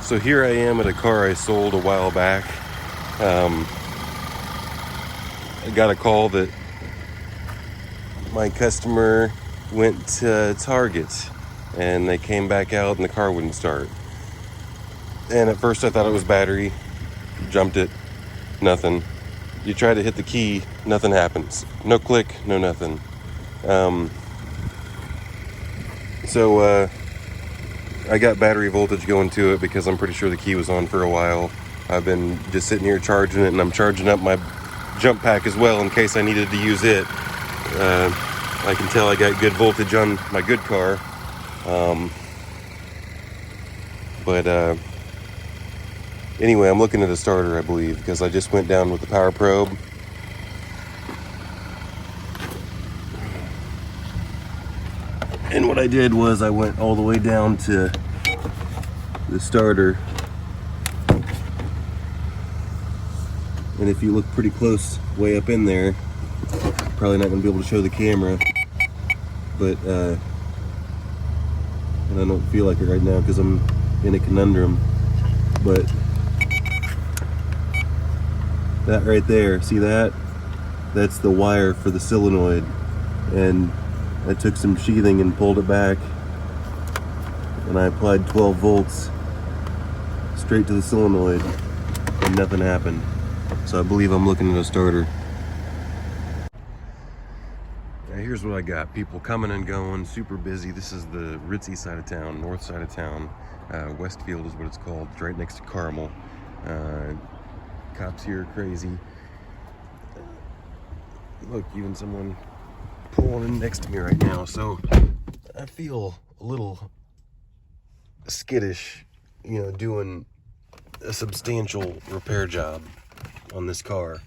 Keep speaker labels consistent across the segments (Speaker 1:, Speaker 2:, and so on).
Speaker 1: So here I am at a car I sold a while back. I got a call that my customer went to Target and they came back out and the car wouldn't start. And at first I thought it was battery, jumped it, nothing. You try to hit the key, nothing happens. No click, no nothing. So I got battery voltage going to it because I'm pretty sure the key was on for a while. I've been just sitting here charging it, and I'm charging up my jump pack as well in case I needed to use it. I can tell I got good voltage on my good car. But anyway, I'm looking at a starter, I believe, because I just went down with the power probe. And what I did was I went all the way down to the starter. And if you look pretty close way up in there, probably not going to be able to show the camera, but and I don't feel like it right now because I'm in a conundrum, but that right there, see that? That's the wire for the solenoid, and I took some sheathing and pulled it back, and I applied 12 volts straight to the solenoid, and nothing happened. So I believe I'm looking at a starter. Now here's what I got. People coming and going, super busy. This is the ritzy side of town, north side of town. Westfield is what it's called. It's right next to Carmel. Cops here are crazy. Look, even someone pulling in next to me right now. So I feel a little skittish, you know, doing a substantial repair job on this car.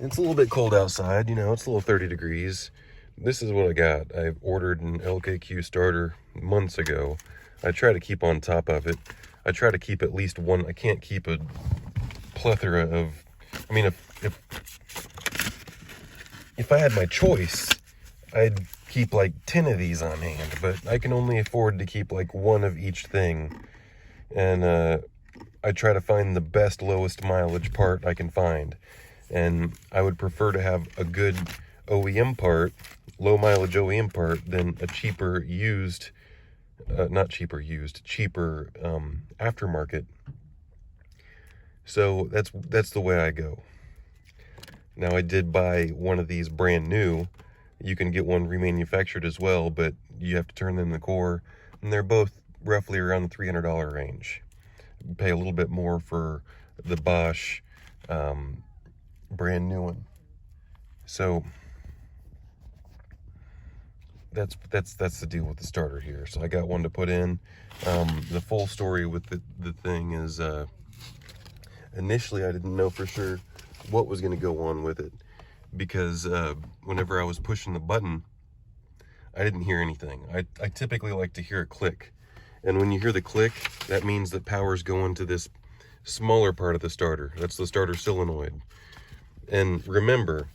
Speaker 1: It's a little bit cold outside, you know, it's a little 30 degrees. This is what I got. I ordered an LKQ starter months ago. I try to keep on top of it. I try to keep at least one. I can't keep a plethora of, I mean, if I had my choice, I'd keep like 10 of these on hand, but I can only afford to keep like one of each thing. And I try to find the best, lowest mileage part I can find. And I would prefer to have a good OEM part, low mileage OEM part, than a cheaper used, cheaper aftermarket. So that's the way I go. Now I did buy one of these brand new. You can get one remanufactured as well, but you have to turn them the core, and they're both roughly around the $300 range. Pay a little bit more for the Bosch brand new one. So that's the deal with the starter here. So I got one to put in. The full story with the thing is, initially I didn't know for sure what was going to go on with it, because whenever I was pushing the button, I didn't hear anything. I typically like to hear a click, and when you hear the click, that means that power's going to this smaller part of the starter. That's the starter solenoid. And remember,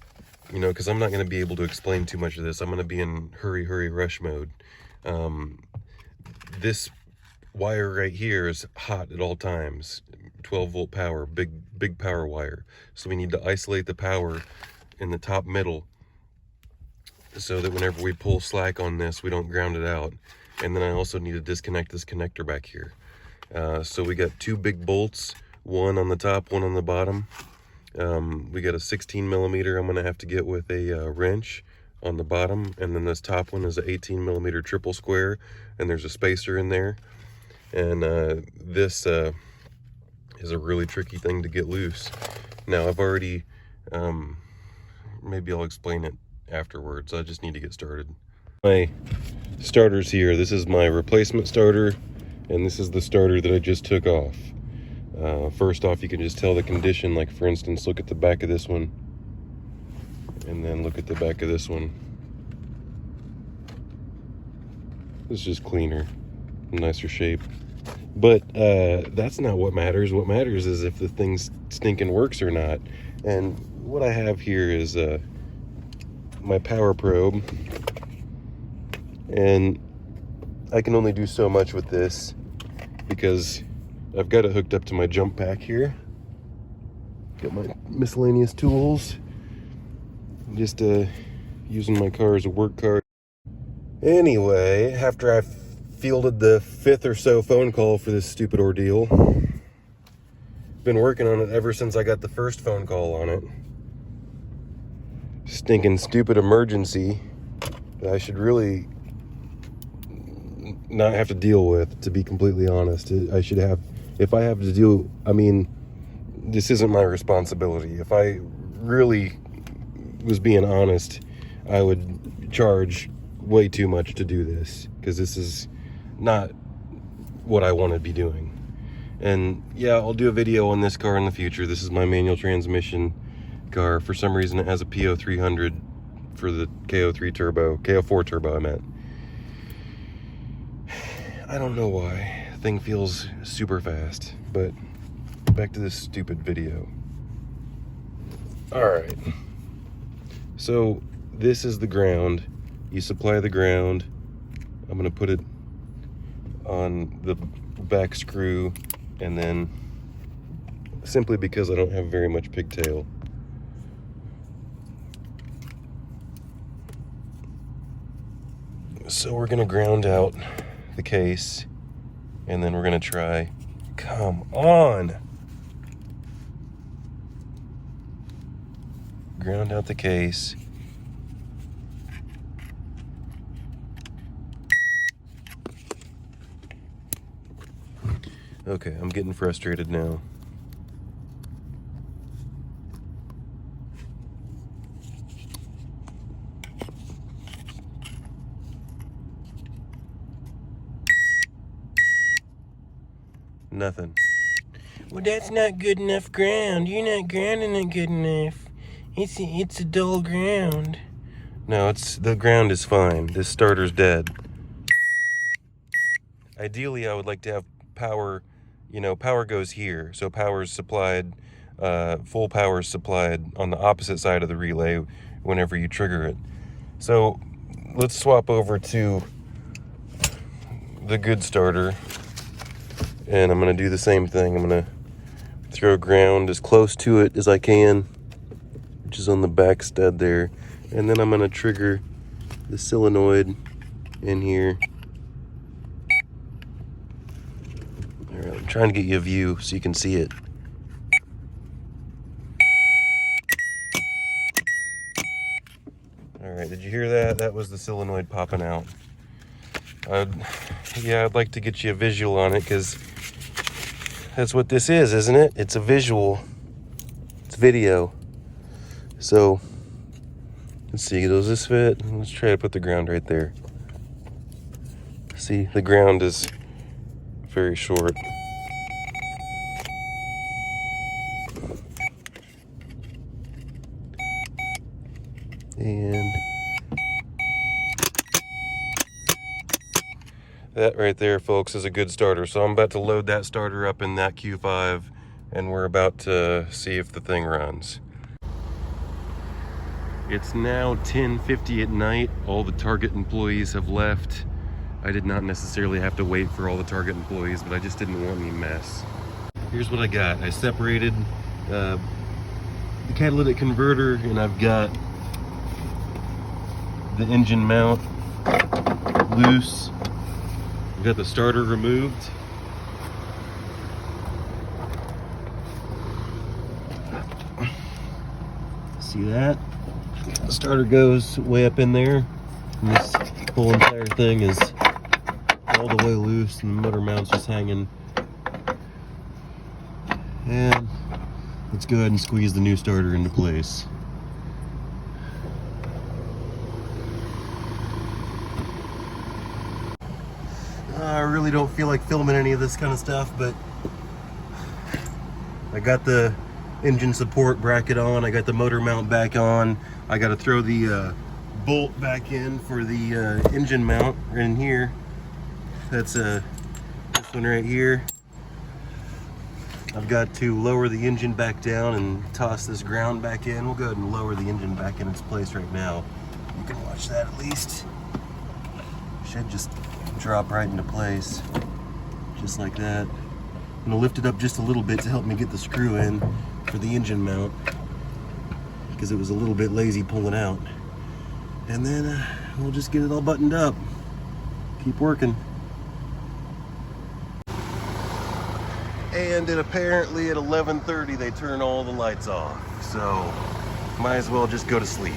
Speaker 1: you know, because I'm not going to be able to explain too much of this, I'm going to be in hurry rush mode. This wire right here is hot at all times. 12 volt power, big power wire. So we need to isolate the power in the top middle so that whenever we pull slack on this, we don't ground it out. And then I also need to disconnect this connector back here. So we got two big bolts, one on the top, one on the bottom. We got a 16 millimeter I'm gonna have to get with a wrench on the bottom, and then this top one is an 18 millimeter triple square, and there's a spacer in there. And this is a really tricky thing to get loose. Now I've already, maybe I'll explain it afterwards. I just need to get started. My starters here. This is my replacement starter, and this is the starter that I just took off. First off, you can just tell the condition. Like, for instance, look at the back of this one, and then look at the back of this one. It's just cleaner, nicer shape. But that's not what matters. What matters is if the thing stinking works or not. And what I have here is my power probe, and I can only do so much with this because I've got it hooked up to my jump pack here. Got my miscellaneous tools. Just using my car as a work car. Anyway, after I fielded the 5th or so phone call for this stupid ordeal, been working on it ever since I got the first phone call on it. Stinking stupid emergency that I should really not have to deal with, to be completely honest. I should have, if I have to deal, I mean, this isn't my responsibility. If I really was being honest, I would charge way too much to do this, because this is not what I want to be doing. And yeah, I'll do a video on this car in the future. This is my manual transmission car. For some reason it has a PO300 for the KO3 turbo, KO4 turbo I meant. I don't know why. The thing feels super fast, but back to this stupid video. Alright. So this is the ground. You supply the ground. I'm gonna put it on the back screw, and then, simply because I don't have very much pigtail, so we're gonna ground out the case, and then we're gonna try, come on, ground out the case. Okay, I'm getting frustrated now. Nothing. Well, that's not good enough ground. You're not grounding it good enough. It's a dull ground. No, the ground is fine. This starter's dead. Ideally, I would like to have power. Power goes here, so power is supplied, full power is supplied on the opposite side of the relay whenever you trigger it. So let's swap over to the good starter, and I'm going to do the same thing. I'm going to throw ground as close to it as I can, which is on the back stud there, and then I'm going to trigger the solenoid in here. I'm trying to get you a view so you can see it. Alright, did you hear that? That was the solenoid popping out. I'd like to get you a visual on it, because that's what this is, isn't it? It's a visual. It's video. So, let's see, does this fit? Let's try to put the ground right there. See, the ground is very short. And that right there, folks, is a good starter. So I'm about to load that starter up in that Q5, and we're about to see if the thing runs. It's now 10:50 at night. All the Target employees have left. I did not necessarily have to wait for all the Target employees, but I just didn't want any mess. Here's what I got. I separated the catalytic converter, and I've got the engine mount loose. I've got the starter removed. See that? The starter goes way up in there, and this whole entire thing is all the way loose, and the motor mount's just hanging. And let's go ahead and squeeze the new starter into place. I really don't feel like filming any of this kind of stuff, but I got the engine support bracket on, I got the motor mount back on, I got to throw the bolt back in for the engine mount in here. That's this one right here. I've got to lower the engine back down and toss this ground back in. We'll go ahead and lower the engine back in its place right now. You can watch that at least. Should just drop right into place, just like that.
Speaker 2: I'm gonna lift it up just a little bit to help me get the screw in for the engine mount, because it was a little bit lazy pulling out. And then we'll just get it all buttoned up. Keep working. And apparently at 11:30 they turn all the lights off, so might as well just go to sleep.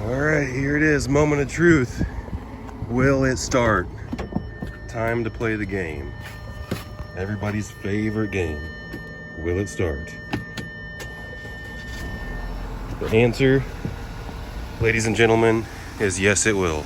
Speaker 2: All right, here it is, moment of truth. Will it start? Time to play the game. Everybody's favorite game. Will it start? The answer, ladies and gentlemen, is yes, it will.